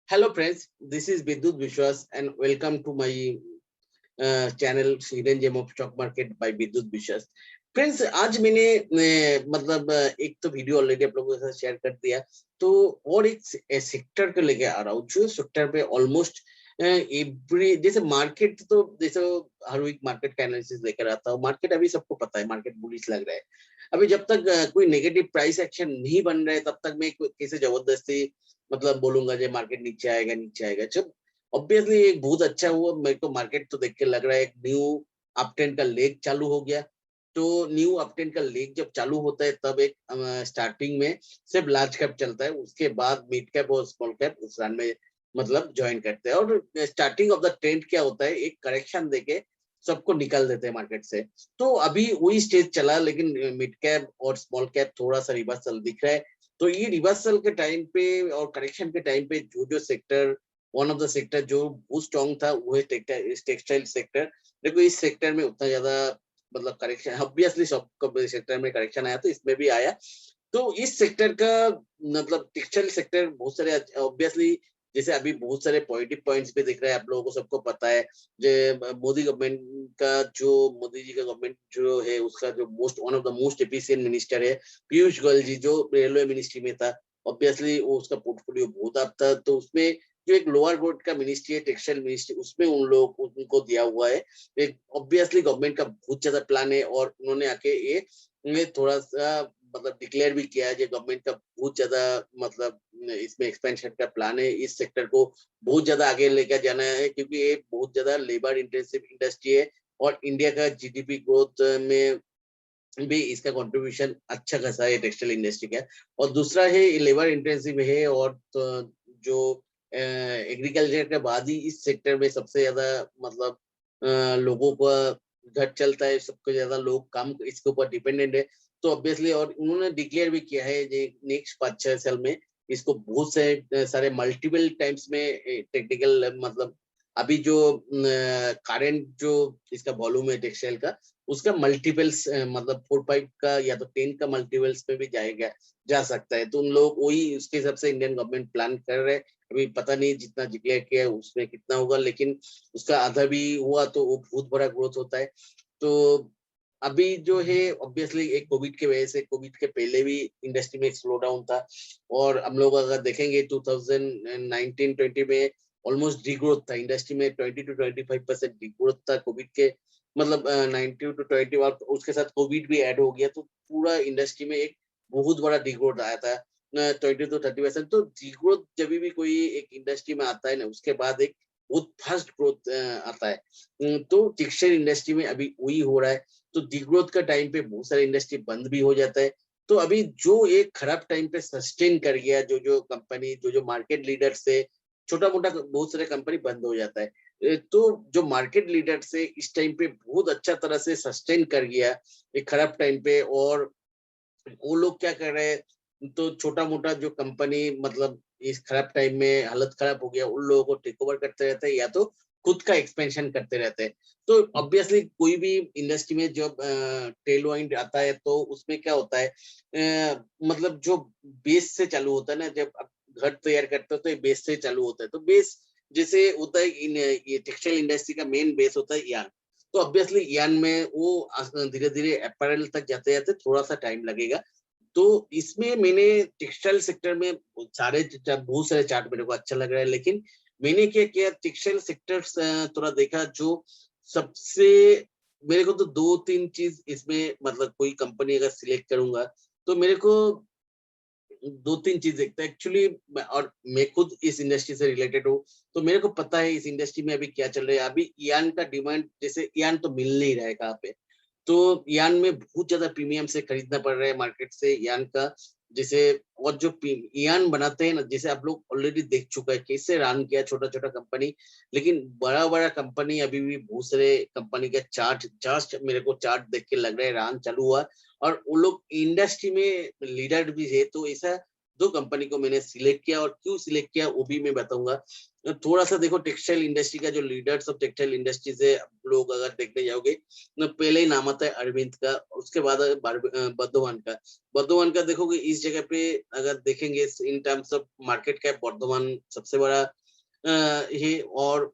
Hello friends, this is Vidyut Vishwas and welcome to my channel hidden gem of stock market by Vidyut Vishwas. Friends, आज मैंने मतलब एक तो video already आप लोगों के साथ शेयर कर दिया, तो और एक सेक्टर को लेके आ रहा हूँ जो सेक्टर पे ऑलमोस्ट एवरी जैसे मार्केट, तो जैसे हर वीक मार्केट का एनालिसिस लेकर आता हूँ। मार्केट अभी सबको पता है, मार्केट बुलिश लग रहा है। अभी जब तक कोई नेगेटिव प्राइस एक्शन नहीं बन रहा है तब तक मैं कैसे जबरदस्ती मतलब बोलूंगा जो मार्केट नीचे आएगा नीचे आएगा। जब ऑब्वियसली एक बहुत अच्छा हुआ, मेरे को मार्केट तो देख के लग रहा है एक न्यू अपट्रेंड का लेग चालू हो गया। तो न्यू अपट्रेंड का लेग जब चालू होता है तब एक स्टार्टिंग में सिर्फ लार्ज कैप चलता है, उसके बाद मिड कैप और स्मॉल कैप उस रन में मतलब ज्वाइन करते हैं। और स्टार्टिंग ऑफ द ट्रेंड क्या होता है, एक करेक्शन देके सबको निकाल देते हैं मार्केट से। तो अभी वही स्टेज चला, लेकिन मिड कैप और स्मॉल कैप थोड़ा सा रिवर्सल दिख रहा है। तो ये रिवर्सल के टाइम पे और करेक्शन के टाइम पे जो जो sector, one of the sector जो बहुत स्ट्रॉन्ग था वो है टेक्सटाइल सेक्टर। देखो इस सेक्टर में उतना ज्यादा मतलब करेक्शन, ऑब्वियसली सब सेक्टर में करेक्शन आया तो इसमें भी आया। तो इस सेक्टर का मतलब टेक्सटाइल सेक्टर बहुत सारे ऑब्वियसली, जैसे अभी बहुत सारे पॉजिटिव पॉइंट्स भी दिख रहे हैं, आप लोगों को सबको पता है। जो मोदी गवर्नमेंट का, जो मोदी जी का गवर्नमेंट जो है उसका जो most one of the most efficient minister है पीयूष गोयल जी, जो रेलवे मिनिस्ट्री में था। ऑब्वियसली वो उसका पोर्टफोलियो बहुत आप था, तो उसमें जो एक लोअर बोर्ड का मिनिस्ट्री है टेक्सटाइल मिनिस्ट्री, उसमें उन लोग उनको दिया हुआ है। एक ऑब्वियसली गवर्नमेंट का बहुत ज्यादा प्लान है और उन्होंने आके ये थोड़ा सा मतलब डिक्लेयर भी किया है जो गवर्नमेंट का बहुत ज्यादा मतलब इसमें एक्सपेंशन का प्लान है। इस सेक्टर को बहुत ज्यादा आगे लेकर जाना है क्योंकि ये बहुत ज्यादा लेबर इंटेंसिव इंडस्ट्री है और इंडिया का जीडीपी ग्रोथ में भी इसका कंट्रीब्यूशन अच्छा खासा है टेक्सटाइल इंडस्ट्री का। और दूसरा है लेबर इंटेंसिव है, और तो जो एग्रीकल्चर के बाद ही इस सेक्टर में सबसे ज्यादा मतलब लोगों का घर चलता है, सबसे ज्यादा लोग काम इसके ऊपर डिपेंडेंट है। तो ऑब्वियसली और उन्होंने डिक्लेयर भी किया है नेक्स्ट 5-6 साल में इसको बहुत से सारे मल्टीपल टाइम्स में टेक्निकल मतलब अभी जो करंट जो इसका वॉल्यूम है टेक्सटाइल का, उसका मल्टीपल्स मतलब 4-5 का या तो 10 का मल्टीपल्स पे भी जाएगा जा सकता है। तो उन लोग वही उसके हिसाब से इंडियन गवर्नमेंट प्लान कर रहे हैं। अभी पता नहीं जितना डिक्लेयर किया है उसमें कितना होगा, लेकिन उसका आधा भी हुआ तो वो बहुत बड़ा ग्रोथ होता है। तो अभी जो है ऑब्वियसली एक कोविड के वजह से, कोविड के पहले भी इंडस्ट्री में एक स्लो डाउन था। और हम लोग अगर देखेंगे 2019-20 में ऑलमोस्ट डिग्रोथ था इंडस्ट्री में, 20 to 25% डिग्रोथ था कोविड के मतलब 19 to 20, और उसके साथ कोविड भी ऐड हो गया तो पूरा इंडस्ट्री में एक बहुत बड़ा डिग्रोथ आया था 20 to 30%। तो डिग्रोथ जब भी कोई एक इंडस्ट्री में आता है ना, उसके बाद एक बहुत फास्ट ग्रोथ आता है। तो टेक्सटाइल इंडस्ट्री में अभी वही हो रहा है। तो डिग्रोथ का टाइम पे बहुत सारे इंडस्ट्री बंद भी हो जाता है। तो अभी जो एक खराब टाइम पे सस्टेन कर गया, जो जो कंपनी जो जो मार्केट लीडर से छोटा मोटा बहुत सारे कंपनी बंद हो जाता है। तो जो मार्केट लीडर से इस टाइम पे बहुत अच्छा तरह से सस्टेन कर गया एक खराब टाइम पे, और वो लोग क्या कर रहे हैं, तो छोटा मोटा जो कंपनी मतलब इस खराब टाइम में हालत खराब हो गया उन लोगों को टेक ओवर करते रहते हैं या तो खुद का एक्सपेंशन करते रहते हैं। तो ऑब्वियसली कोई भी इंडस्ट्री में जब टेल वाइंड आता है तो उसमें क्या होता है, मतलब जो बेस से चालू होता है ना, जब आप घर तैयार करते हो तो बेस से चालू होता है। तो बेस जैसे होता है ये टेक्सटाइल इंडस्ट्री का मेन बेस होता है यान। तो ऑब्वियसली यान में वो धीरे धीरे अपैरल तक जाते जाते थोड़ा सा टाइम लगेगा। तो इसमें मैंने टेक्सटाइल सेक्टर में बहुत सारे चार्ट मेरे को अच्छा लग रहा है, लेकिन मैंने क्या किया टेक्सटाइल सेक्टर थोड़ा देखा जो सबसे मेरे को तो 2-3 चीज इसमें मतलब कोई कंपनी अगर सिलेक्ट करूंगा तो मेरे को 2-3 चीज देखता है एक्चुअली। और मैं खुद इस इंडस्ट्री से रिलेटेड हूँ, तो मेरे को पता है इस इंडस्ट्री में अभी क्या चल रहा है। अभी यान का डिमांड, जैसे यान तो मिल नहीं रहा है कहाँ पे, तो यान में बहुत ज्यादा प्रीमियम से खरीदना पड़ रहा है मार्केट से यान का। जैसे और जो यान बनाते हैं ना, जैसे आप लोग ऑलरेडी देख चुका है कैसे रन किया छोटा छोटा कंपनी, लेकिन बड़ा बड़ा कंपनी अभी भी बहुत सारे कंपनी का चार्ट जस्ट मेरे को चार्ट देख के लग रहा है रन चालू हुआ। और वो लोग इंडस्ट्री में लीडर भी है, तो ऐसा दो कंपनी को मैंने सिलेक्ट किया, और क्यों सिलेक्ट किया वो भी मैं बताऊंगा। थोड़ा सा देखो, टेक्सटाइल इंडस्ट्री का जो लीडर्स ऑफ टेक्सटाइल इंडस्ट्री से लोग अगर देखने जाओगे तो पहले ही नाम आता है अरविंद का, उसके बाद बर्धमान का। बर्धमान का देखोगे इस जगह पे अगर देखेंगे in terms of market cap, Bardhaman सबसे बड़ा है। और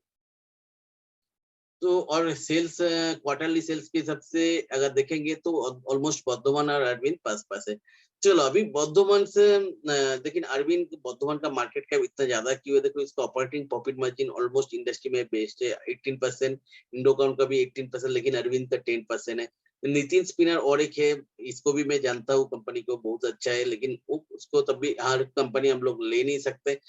सेल्स, क्वार्टरली सेल्स के हिसाब से अगर देखेंगे तो ऑलमोस्ट बर्धमान और अरविंद पास पास है। चलो अभी बर्धमान से लेकिन अरविंद बर्धमान का मार्केट कैप इतना ज्यादा क्यों है? देखो इसका operating profit margin almost industry में बेस्ट है 18%, इंडोकाउंट का भी 18%, लेकिन अरविंद का 10% है। नितिन स्पिनर और एक है, इसको भी मैं जानता हूँ, कंपनी को बहुत अच्छा है, लेकिन उसको तब भी हर कंपनी हम लोग ले नहीं सकते।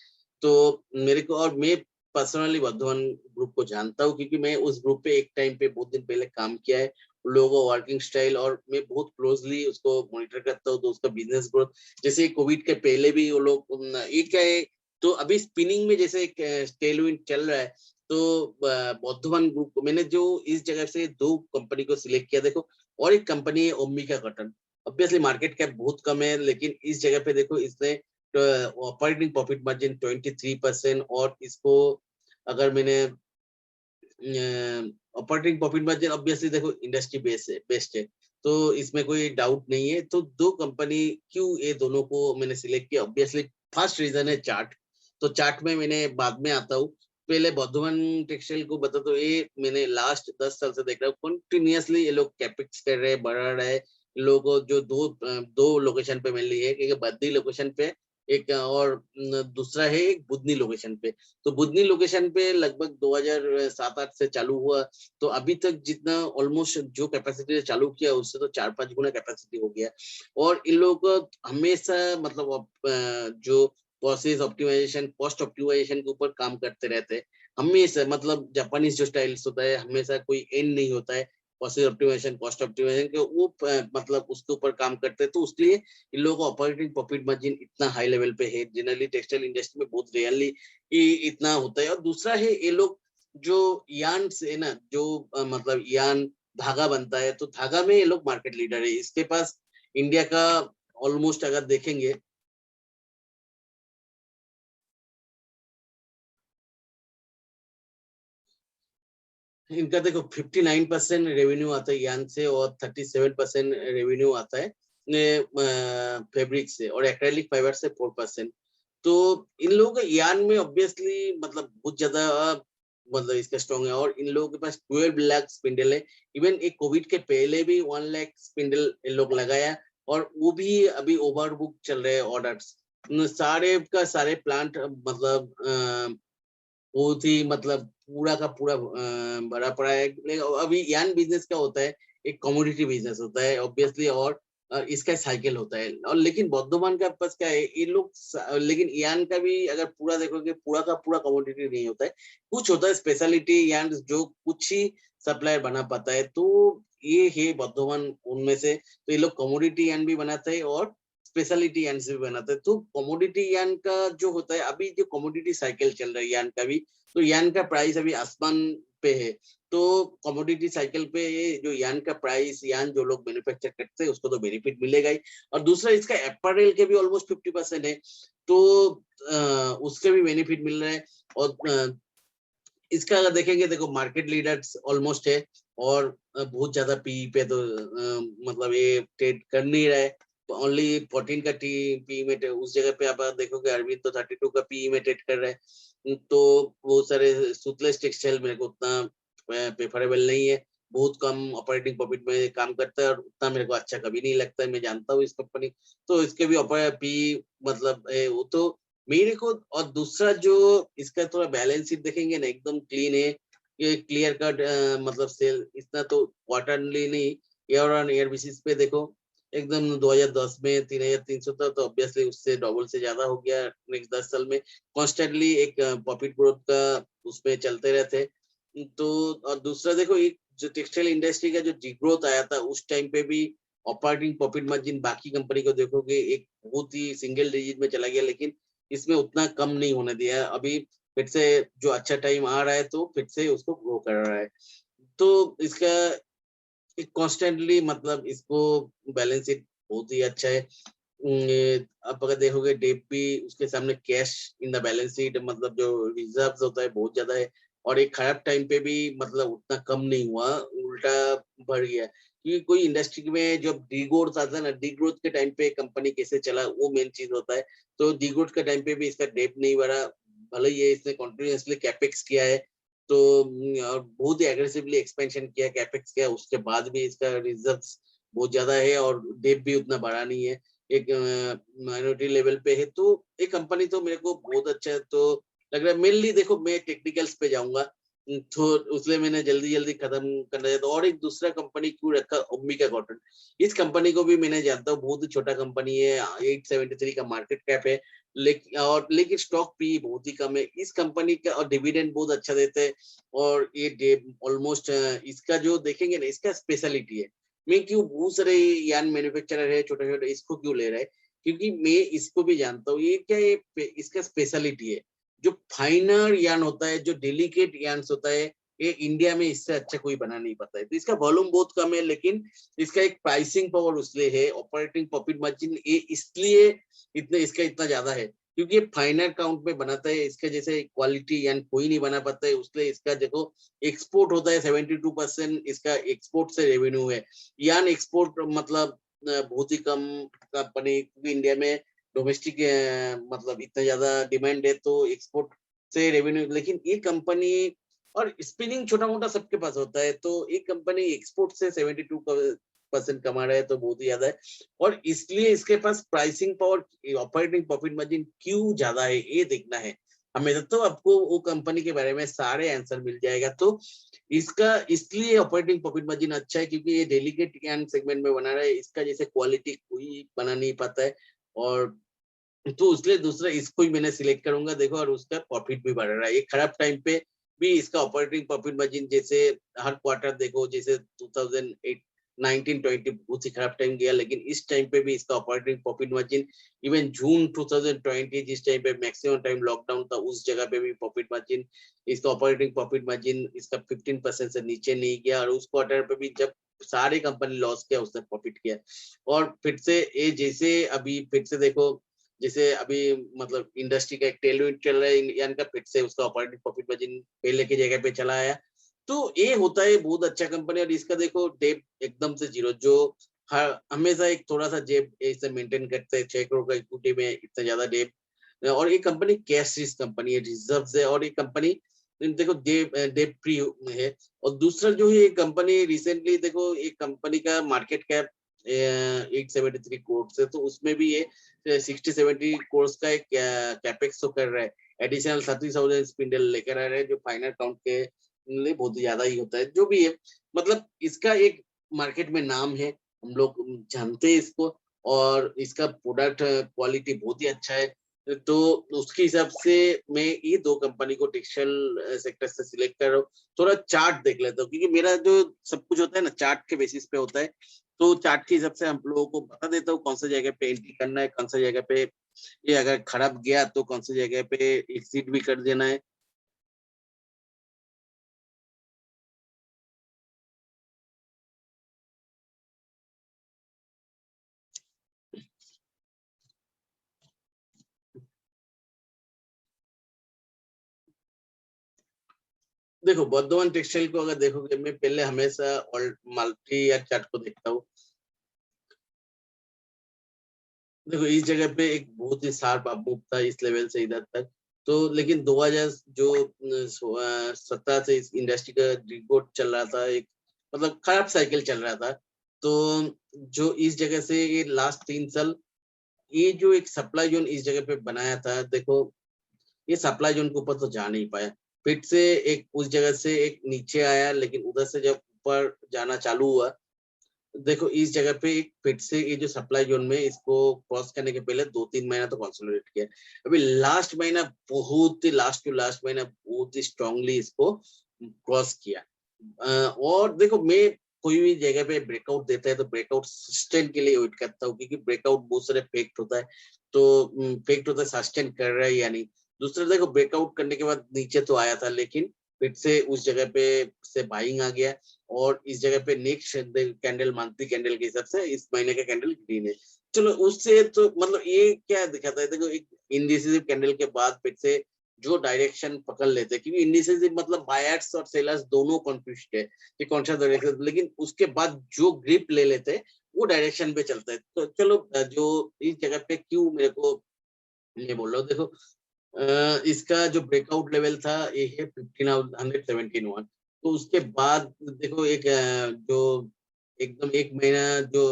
तो मेरे को, और मैं पर्सनली वर्धमान ग्रुप को जानता हूँ, क्योंकि मैं उस ग्रुप पे एक टाइम पे बहुत दिन पहले काम किया है। लोगों वर्किंग स्टाइल और मैं बहुत क्लोजली उसको मॉनिटर करता हूँ, तो उसका बिजनेस ग्रोथ, जैसे कोविड के पहले भी वो लोग एक क्या है, तो अभी स्पिनिंग में जैसे एक टेलविंड चल रहा है, तो वर्धमान ग्रुप को मैंने जो इस जगह से दो कंपनी को सिलेक्ट किया। देखो और एक कंपनी है ओमिका कॉटन, ऑब्वियसली मार्केट कैप बहुत कम है, लेकिन इस जगह पे देखो इसने ऑपरेटिंग प्रॉफिट मार्जिन 23%, और इसको अगर मैंने ऑपरेटिंग प्रॉफिट मार्जिन, ऑब्वियसली देखो इंडस्ट्री बेस्ट है, तो इसमें कोई डाउट नहीं है। तो दो कंपनी क्यों ये दोनों को मैंने सिलेक्ट किया? ऑब्वियसली फर्स्ट रीजन है चार्ट। तो चार्ट में मैंने बाद में आता हूँ, पहले बर्धमान टेक्सटाइल को बता, तो ये मैंने लास्ट 10 साल से देख रहा हूँ कंटिन्यूअसली ये लोग कैपेक्स कर रहे हैं, बढ़ा रहे हैं। लोगों जो दो लोकेशन पे मिल रही है, एक बद्दी लोकेशन पे, एक और दूसरा है एक बुधनी लोकेशन पे। तो बुधनी लोकेशन पे लगभग 2007-8 से चालू हुआ, तो अभी तक जितना ऑलमोस्ट जो कैपेसिटी चालू किया उससे तो 4-5 गुना कैपेसिटी हो गया। और इन लोगों को हमेशा मतलब जो प्रोसेस ऑप्टिमाइजेशन, कॉस्ट ऑप्टिमाइजेशन के ऊपर काम करते रहते हैं हमेशा। मतलब जापानीज जो स्टाइल्स होता है, हमेशा कोई एंड नहीं होता है, प्रोसेस ऑप्टिमाइजेशन, कॉस्ट ऑप्टिमाइजेशन के वो मतलब उसके ऊपर काम करते हैं। तो उसलिए इन लोगों का ऑपरेटिंग प्रॉफिट मार्जिन इतना हाई लेवल पे है। जनरली टेक्सटाइल इंडस्ट्री में बहुत रेयरली इतना होता है। और दूसरा है ये लोग जो यान से है ना, जो मतलब यान धागा बनता है, तो धागा में ये लोग मार्केट लीडर है। इसके पास इंडिया का ऑलमोस्ट अगर देखेंगे, इनका देखो 59% रेवेन्यू आता है यान से, और 37% रेवेन्यू आता है फैब्रिक से, और एक्रेलिक फाइबर से 4%। तो इन लोगों का यान में ऑब्वियसली मतलब बहुत ज्यादा मतलब इसका स्ट्रॉन्ग है, और इन लोगों के पास 12 लाख स्पिंडल है। इवन एक कोविड के पहले भी 1 लाख स्पिंडल इन लोग लगाया, और वो भी अभी ओवर बुक चल रहे हैं ऑर्डर्स। सारे का सारे प्लांट मतलब बहुत ही मतलब पूरा का पूरा भरा पड़ा है। लेकिन अभी यान बिजनेस क्या होता है, एक कमोडिटी बिजनेस होता है ऑब्वियसली, और इसका साइकिल होता है। और लेकिन बर्धमान का पास क्या है, ये लोग लेकिन यान का भी अगर पूरा देखोगे, पूरा का पूरा कमोडिटी नहीं होता है, कुछ होता है स्पेशलिटी यान जो कुछ ही सप्लायर बना पाता है। तो ये है बर्धमान उनमें से। तो ये लोग कमोडिटी यान भी बनाते हैं और स्पेशलिटी यान से भी बनाते हैं। तो कमोडिटी यान का जो होता है, अभी जो कमोडिटी साइकिल चल रहा है यान का भी, तो यान का प्राइस अभी आसमान पे है। तो कमोडिटी साइकिल पे जो यान का प्राइस, यान जो लोग मैन्युफैक्चर करते हैं उसको तो बेनिफिट मिलेगा ही। और दूसरा इसका अपैरेल के भी ऑलमोस्ट 50% है, तो उसके भी बेनिफिट मिल रहा है। और इसका अगर देखेंगे, देखो मार्केट लीडर्स ऑलमोस्ट है, और बहुत ज्यादा पी पे तो मतलब ये ट्रेड कर नहीं रहा है। तो ओनली 14 का टी पी में उस जगह पे आप देखोगे अरविंद तो 32 का पी में ट्रेड कर रहा है। तो बहुत सारे सुतलेस टेक्सटाइल मेरे को उतना प्रेफरेबल नहीं है, बहुत कम ऑपरेटिंग प्रॉफिट में काम करता है, और उतना मेरे को अच्छा कभी नहीं लगता है। मैं जानता हूँ इस कंपनी, तो इसके भी पी मतलब वो तो मेरे को। और दूसरा जो इसका थोड़ा बैलेंस शीट देखेंगे ना, एकदम क्लीन है, ये क्लियर कट मतलब सेल इतना तो क्वार्टरली नहीं, ईयर ऑन ईयर बेसिस पे देखो एकदम 2010 में 3,300 था, तो ऑब्वियसली उससे डबल से ज्यादा हो गया नेक्स्ट 10 साल में। कॉन्स्टेंटली एक प्रॉफिट ग्रोथ का उसमें चलते रहते। तो और दूसरा देखो, एक जो टेक्सटाइल इंडस्ट्री का जो ग्रोथ आया था उस टाइम पे भी ऑपरेटिंग प्रॉफिट मार्जिन बाकी कंपनी को देखोगे एक बहुत ही सिंगल डिजिट में चला गया, लेकिन इसमें उतना कम नहीं होने दिया है। अभी फिर से जो अच्छा टाइम आ रहा है, तो फिर से उसको ग्रो कर रहा है। तो इसका कॉन्स्टेंटली मतलब इसको बैलेंस शीट बहुत ही अच्छा है। आप अगर देखोगे डेप भी उसके सामने cash in the balance sheet मतलब जो रिजर्व्स होता है बहुत ज्यादा है, और एक खराब टाइम पे भी मतलब उतना कम नहीं हुआ, उल्टा बढ़ गया। क्योंकि कोई इंडस्ट्री में जब डीग्रोथ आता है ना, डीग्रोथ के टाइम पे कंपनी कैसे चला वो मेन चीज होता है। तो डीग्रोथ के टाइम पे भी इसका डेप नहीं बढ़ा, भले ही ये इसने कॉन्टिन्यूसली कैपेक्स किया है, तो और बहुत ही एग्रेसिवली एक्सपेंशन किया, कैपेक्स किया, उसके बाद भी इसका रिजर्व्स बहुत ज्यादा है और डेप भी उतना बड़ा नहीं है, एक माइनॉरिटी लेवल पे है। तो ये कंपनी तो मेरे को बहुत अच्छा है तो लग रहा है। मेनली देखो मैं टेक्निकल्स पे जाऊंगा, तो उसलिए मैंने जल्दी जल्दी खत्म करना चाहता हूँ। और एक दूसरा कंपनी क्यों रखा, ओमिका कॉटन। इस कंपनी को भी मैंने जानता हूँ, बहुत ही छोटा कंपनी है, 873 का मार्केट कैप है, लेकिन स्टॉक पी बहुत ही कम है इस कंपनी का, और डिविडेंड बहुत अच्छा देते हैं। और ये ऑलमोस्ट इसका जो देखेंगे ना, इसका स्पेशलिटी है। मैं क्यों बहुत सारे यान मैन्युफैक्चरर है छोटे छोटे, इसको क्यों ले रहा है, क्योंकि मैं इसको भी जानता हूँ। ये क्या है, इसका स्पेशलिटी है, जो फाइनर यान होता है, जो डेलिकेट यान होता है, ये इंडिया में इससे अच्छा कोई बना नहीं पाता है। तो इसका वॉल्यूम बहुत कम है, लेकिन इसका एक प्राइसिंग पावर उसलिए है, ऑपरेटिंग प्रॉफिट मार्जिन ये इसलिए इतने इसका इतना ज्यादा है, क्योंकि ये फाइनर काउंट में बनाता है, इसके जैसे क्वालिटी यान कोई नहीं बना पाता है। उसलिए इसका देखो एक्सपोर्ट होता है, 72% इसका एक्सपोर्ट से रेवेन्यू है। यान एक्सपोर्ट मतलब बहुत ही कम कंपनी, क्योंकि इंडिया में डोमेस्टिक मतलब इतना ज्यादा डिमांड है, तो एक्सपोर्ट से रेवेन्यू। लेकिन ये कंपनी और स्पिनिंग छोटा मोटा सबके पास होता है, तो एक कंपनी एक्सपोर्ट से 72% कमा रहा है, तो बहुत ही ज्यादा है। और इसलिए इसके पास pricing power, operating profit margin क्यों ज्यादा है ये देखना है हमें, तो आपको वो कंपनी के बारे में सारे आंसर मिल जाएगा। तो इसका इसलिए ऑपरेटिंग प्रॉफिट मार्जिन अच्छा है, क्योंकि ये डेलिकेट कैन सेगमेंट में बना रहा है, इसका जैसे क्वालिटी कोई बना नहीं पाता है। और तो इसलिए दूसरा इसको ही मैंने सिलेक्ट करूंगा, देखो, और उसका प्रॉफिट भी बढ़ रहा है। ये खराब टाइम पे भी इसका ऑपरेटिंग प्रॉफिट मार्जिन जैसे हर क्वार्टर देखो, जैसे 2008 1920 बहुत ही खराब टाइम गया, लेकिन इस टाइम पे भी इसका ऑपरेटिंग प्रॉफिट मार्जिन, इवन जून 2020 जिस टाइम पे मैक्सिमम टाइम लॉकडाउन था, उस जगह पे भी प्रॉफिट मार्जिन, इसका ऑपरेटिंग प्रॉफिट मार्जिन इसका 15% से नीचे नहीं गया। और उस क्वार्टर पे भी जब सारी कंपनी लॉस किया, उसने प्रॉफिट किया। और फिर से ये जैसे अभी फिर से देखो, जैसे अभी मतलब इंडस्ट्री का एक टेलविंड चल रहा है, यानी का फिर से उसका ऑपरेटिंग प्रॉफिट मार्जिन पहले की जगह पे चला आया। तो ये होता है बहुत अच्छा कंपनी। और इसका देखो डेप एकदम से जीरो, जो हर हमेशा एक थोड़ा सा जेब ऐसे मेंटेन करते हैं, 6 करोड़ का इक्विटी में इतना ज्यादा डेप। और ये कंपनी कैश रिच कंपनी है, रिजर्व है, और ये कंपनी देखो डेप फ्री है। और दूसरा जो है, ये कंपनी रिसेंटली देखो, एक कंपनी का मार्केट कैप 873 करोड़ से, तो उसमें भी ये 60-70 करोड़ का एक कैपेक्स तो कर रहा है, एडिशनल 30,000 स्पिंडल लेकर आ रहे हैं, जो फाइनल काउंट के लिए बहुत ही ज्यादा ही होता है। जो भी है, मतलब इसका एक मार्केट में नाम है, हम लोग जानते हैं इसको, और इसका प्रोडक्ट क्वालिटी बहुत ही अच्छा है। तो उसके हिसाब से मैं ये दो कंपनी को टेक्सटाइल सेक्टर से सिलेक्ट कर रहा हूँ। थोड़ा चार्ट देख लेता हूँ, क्योंकि मेरा जो सब कुछ होता है ना, चार्ट के बेसिस पे होता है। तो चार्ट के हिसाब से हम लोगों को बता देता हूँ कौन सी जगह पे एंट्री करना है, कौन सी जगह पे ये अगर खराब गया तो कौन सी जगह पे एग्जिट भी कर देना है। देखो वर्धमान टेक्सटाइल को अगर देखोगे, मैं पहले हमेशा मल्टी या चार्ट को देखता हूँ। देखो इस जगह पे एक बहुत ही शार्प अपमूव था, इस लेवल से इधर तक। तो लेकिन 2000 जो 17 से इस इंडस्ट्री का रिकॉर्ड चल रहा था, एक मतलब खराब साइकिल चल रहा था। तो जो इस जगह से ये लास्ट 3 साल, ये जो एक सप्लाई जोन इस जगह पे बनाया था, देखो ये सप्लाई जोन के ऊपर तो जा नहीं पाया। फिर से एक उस जगह से एक नीचे आया, लेकिन उधर से जब ऊपर जाना चालू हुआ, देखो इस जगह पे एक फिर से ये जो सप्लाई जोन में इसको क्रॉस करने के पहले 2-3 महीना तो कंसोलिडेट किया। अभी लास्ट महीना बहुत ही लास्ट टू लास्ट महीना बहुत ही स्ट्रांगली इसको क्रॉस किया। और देखो मैं कोई भी जगह पे ब्रेकआउट देता है तो ब्रेकआउट सस्टेन के लिए वेट करता हूँ, क्योंकि ब्रेकआउट बहुत सारे फेक्ट होता है। तो फेक्ट होता है सस्टेन कर रहा है या नहीं। दूसरा देखो ब्रेकआउट करने के बाद नीचे तो आया था, लेकिन फिर से उस जगह पे से बाइंग आ गया। और इस जगह पे नेक्स्ट कैंडल मंथली कैंडल के हिसाब से इस महीने का कैंडल ग्रीन है। चलो उससे तो मतलब ये क्या दिखाता है, देखो एक इंडिसिसिव कैंडल के बाद फिर से जो डायरेक्शन पकड़ लेते हैं, क्योंकि इंडिसिसिव मतलब बायर्स और सेलर्स दोनों कंफ्यूज्ड है कि कौन सा डायरेक्शन, लेकिन उसके बाद जो ग्रिप ले लेते हैं वो डायरेक्शन पे चलता है। तो चलो जो इस जगह पे क्यों मेरे को ये बोल रहा हूँ, देखो इसका जो ब्रेकआउट लेवल था ये है 15,171। तो उसके बाद देखो एक जो एकदम एक महीना जो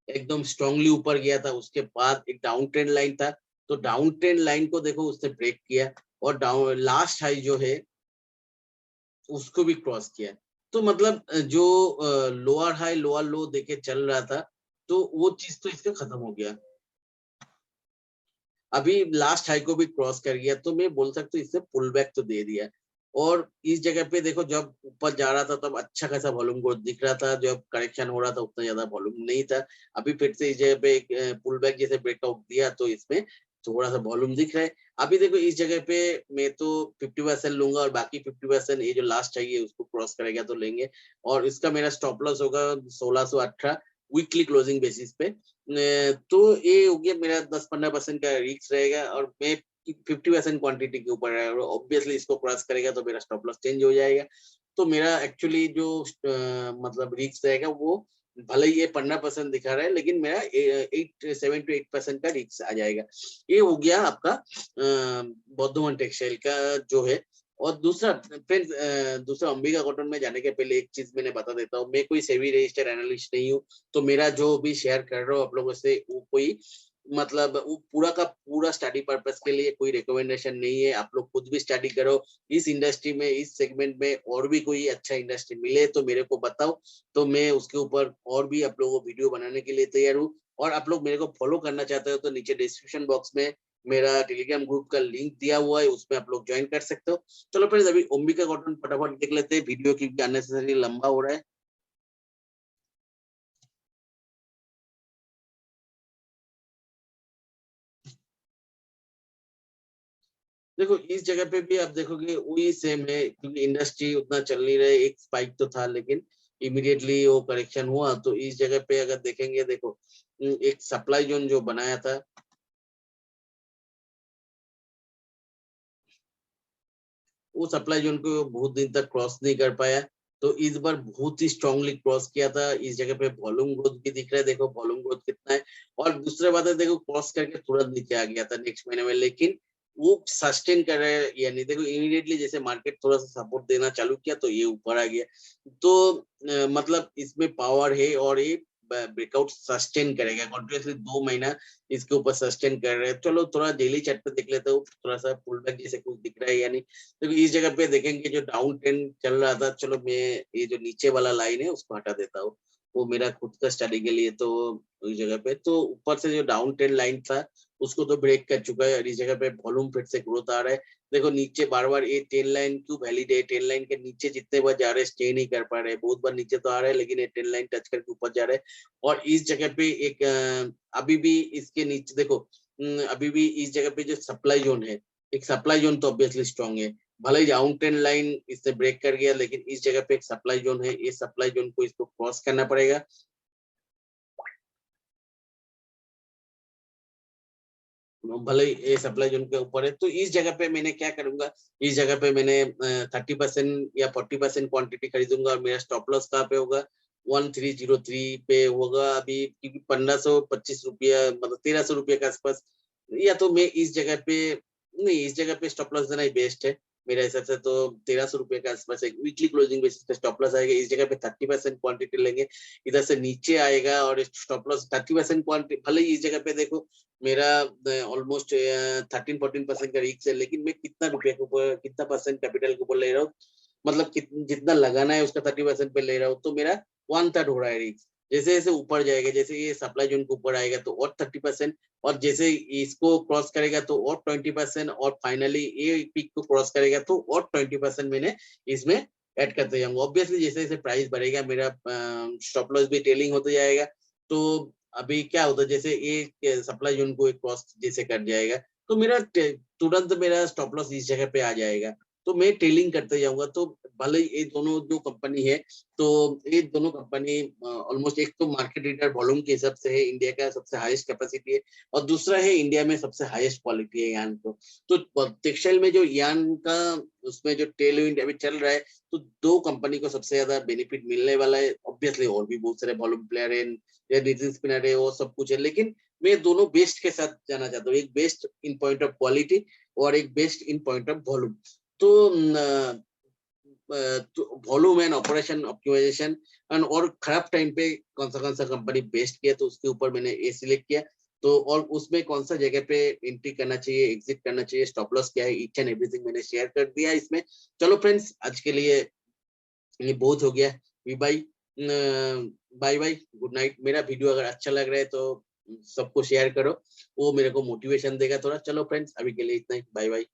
एकदम स्ट्रांगली ऊपर गया था, उसके बाद एक डाउन ट्रेंड लाइन था। तो डाउन ट्रेंड लाइन को देखो उसने ब्रेक किया और डाउन लास्ट हाई जो है उसको भी क्रॉस किया। तो मतलब जो लोअर हाई लोअर लो देके चल रहा था, तो वो चीज तो इसका खत्म हो गया। अभी लास्ट हाई को भी क्रॉस कर गया, तो मैं बोल सकता हूँ इससे पुल बैक तो दे दिया। और इस जगह पे देखो जब ऊपर जा रहा था तब अच्छा खासा वॉल्यूम ग्रोथ दिख रहा था, जब करेक्शन हो रहा था उतना ज्यादा वॉल्यूम नहीं था। अभी फिर से इस जगह पे एक पुल बैक जैसे ब्रेकआउट दिया तो इसमें थोड़ा सा वॉल्यूम दिख रहा है। अभी देखो इस जगह पे मैं तो 50% लूंगा और बाकी 50% ये जो लास्ट चाहिए उसको क्रॉस करेगा तो लेंगे। और इसका मेरा स्टॉप लॉस होगा 1618 वीकली क्लोजिंग बेसिस पे। तो ये हो गया मेरा 10-15% का रिस्क रहेगा और मैं 50% क्वांटिटी के ऊपर है, ऑब्वियसली इसको क्रॉस करेगा तो मेरा स्टॉप लॉस चेंज हो जाएगा। तो मेरा एक्चुअली जो मतलब रिस्क रहेगा वो भले ही ये 15% दिखा रहा है, लेकिन मेरा 7 to 8% का रिस्क आ जाएगा। ये हो गया आपका बौद्धवन टेक्सटाइल का जो है। और दूसरा फ्रेंड्स, दूसरा अंबिका कॉटन में जाने के पहले एक चीज मैंने बता देता हूँ, मैं कोई सेबी रजिस्टर्ड एनालिस्ट नहीं हूँ। तो मेरा जो भी शेयर कर रहा हूँ आप लोगों से वो कोई मतलब वो पूरा का पूरा स्टडी पर्पस के लिए कोई रिकमेंडेशन नहीं है। आप लोग खुद भी स्टडी करो इस इंडस्ट्री में, इस सेगमेंट में और भी कोई अच्छा इंडस्ट्री मिले तो मेरे को बताओ, तो मैं उसके ऊपर और भी आप लोगों को वीडियो बनाने के लिए तैयार हूँ। और आप लोग मेरे को फॉलो करना चाहते हो तो नीचे डिस्क्रिप्शन बॉक्स में मेरा टेलीग्राम ग्रुप का लिंक दिया हुआ है, उसमें आप लोग ज्वाइन कर सकते हो। चलो फिर अभी अंबिका कॉटन फटाफट देख लेते हैं वीडियो, क्योंकि अननेसेसरी लंबा हो रहा है। देखो इस जगह पे भी आप देखोगे वही सेम है, क्योंकि इंडस्ट्री उतना चल नहीं रहे, एक स्पाइक तो था लेकिन इमीडिएटली वो करेक्शन हुआ। तो इस जगह पे अगर देखेंगे देखो एक सप्लाई जोन जो बनाया था वो सप्लाई जोन को बहुत दिन तक क्रॉस नहीं कर पाया। तो इस बार बहुत ही स्ट्रांगली क्रॉस किया था। इस जगह पे वॉल्यूम ग्रोथ भी दिख रहा है, देखो वॉल्यूम ग्रोथ कितना है। और दूसरे बात है देखो क्रॉस करके तुरंत नीचे आ गया था नेक्स्ट महीने में, लेकिन वो सस्टेन कर रहा है या नहीं, देखो इमीडिएटली जैसे मार्केट थोड़ा सा सपोर्ट देना चालू किया तो ये ऊपर आ गया। तो मतलब इसमें पावर है और ये ब्रेकआउट सस्टेन करेगा कंटिन्यूसली 2 महीना इसके ऊपर सस्टेन कर रहे हैं। चलो थोड़ा डेली चार्ट पे देख लेते हो थोड़ा सा पुल बैक जैसे कुछ दिख रहा है या नहीं। तो इस जगह पे देखेंगे जो डाउन ट्रेंड चल रहा था, चलो मैं ये जो नीचे वाला लाइन है उसको हटा देता हूँ, वो मेरा खुद का स्टडी के लिए। तो इस जगह पे तो ऊपर से जो डाउन ट्रेंड लाइन था उसको तो ब्रेक कर चुका है और इस जगह पे वॉल्यूम फिर से ग्रोथ आ रहा है। देखो नीचे बार बार ये टेन लाइन क्यों वैलिड है, टेन लाइन के नीचे जितने बार जा रहे हैं स्टे नहीं कर पा रहे, बहुत बार नीचे तो आ रहा है लेकिन ये टेन लाइन टच करके ऊपर जा रहे हैं। और इस जगह पे एक अभी भी इसके नीचे देखो अभी भी इस जगह पे जो सप्लाई जोन है, एक सप्लाई जोन तो ऑब्वियसली स्ट्रांग है। भले ही डाउन ट्रेंड लाइन इससे ब्रेक कर गया लेकिन इस जगह पे एक सप्लाई जोन है, ये सप्लाई जोन को इसको क्रॉस करना पड़ेगा। भले ही ये सप्लाई जोन के ऊपर है, तो इस जगह पे मैंने क्या करूंगा, इस जगह पे मैंने 30% या 40% क्वांटिटी खरीदूंगा और मेरा स्टॉप लॉस कहाँ पे होगा 1303 पे होगा अभी, क्योंकि 1525 रुपया मतलब 1300 रुपये के आसपास। या तो मैं इस जगह पे नहीं, इस जगह पे स्टॉप लॉस देना ही बेस्ट है मेरे हिसाब से। तो 1300 रुपये के आसपास एक वीकली क्लोजिंग बेसिस पे स्टॉप लॉस आएगा, इस जगह पे 30% क्वांटिटी लेंगे, इधर से नीचे आएगा और स्टॉप लॉस 30% क्वांटिटी। भले ही इस जगह पे देखो मेरा ऑलमोस्ट 13-14% का रिस्क है, लेकिन मैं कितना रुपए के ऊपर कितना परसेंट कैपिटल के ऊपर ले रहा हूँ, मतलब जितना लगाना है उसका 30% पे ले रहा हूँ, तो मेरा 1/3 हो रहा है रिस्क। जैसे जैसे ऊपर जाएगा, जैसे ये सप्लाई जोन के ऊपर आएगा तो और 30%, और जैसे इसको क्रॉस करेगा तो और 20%, और फाइनली ये पीक को क्रॉस करेगा तो और 20% मैंने इसमें ऐड करते जाऊंगा। ऑब्वियसली जैसे जैसे प्राइस बढ़ेगा मेरा स्टॉप लॉस भी टेलिंग होते जाएगा। तो अभी क्या होता है जैसे ये सप्लाई जोन को एक क्रॉस जैसे कर जाएगा तो मेरा तुरंत मेरा स्टॉप लॉस इस जगह पे आ जाएगा। तो मैं टेलिंग करते जाऊंगा। तो भले ही ये दोनों जो कंपनी है, तो ये दोनों कंपनी ऑलमोस्ट, एक तो मार्केट लीडर वॉल्यूम के हिसाब से है, इंडिया का सबसे हाईएस्ट कैपेसिटी है, और दूसरा है इंडिया में सबसे हाईएस्ट क्वालिटी है यान को। तो टेक्सटाइल में जो यान का उसमें जो टेल इंडिया में चल रहा है, तो दो कंपनी को सबसे ज्यादा बेनिफिट मिलने वाला है। ऑब्वियसली और भी बहुत सारे वॉल्यूम प्लेयर है या नितिन स्पिनर है, वो सब कुछ है, लेकिन मैं दोनों बेस्ट के साथ जाना चाहता हूँ, एक best in point of quality और एक best in point of volume. तो volume and operation optimization and, और खराब टाइम पे कौन सा कंपनी बेस्ट किया, तो उसके ऊपर मैंने ये सिलेक्ट किया। तो और उसमें कौन सा जगह पे एंट्री करना चाहिए, एग्जिट करना चाहिए, स्टॉप लॉस क्या है, ईच एंड एवरीथिंग मैंने शेयर कर दिया इसमें। चलो फ्रेंड्स, आज के लिए ये बहुत हो गया। Bye bye bye, good night. मेरा वीडियो अगर अच्छा लग रहा है तो सबको शेयर करो, वो मेरे को मोटिवेशन देगा थोड़ा। चलो फ्रेंड्स, अभी के लिए इतना ही, बाय बाय।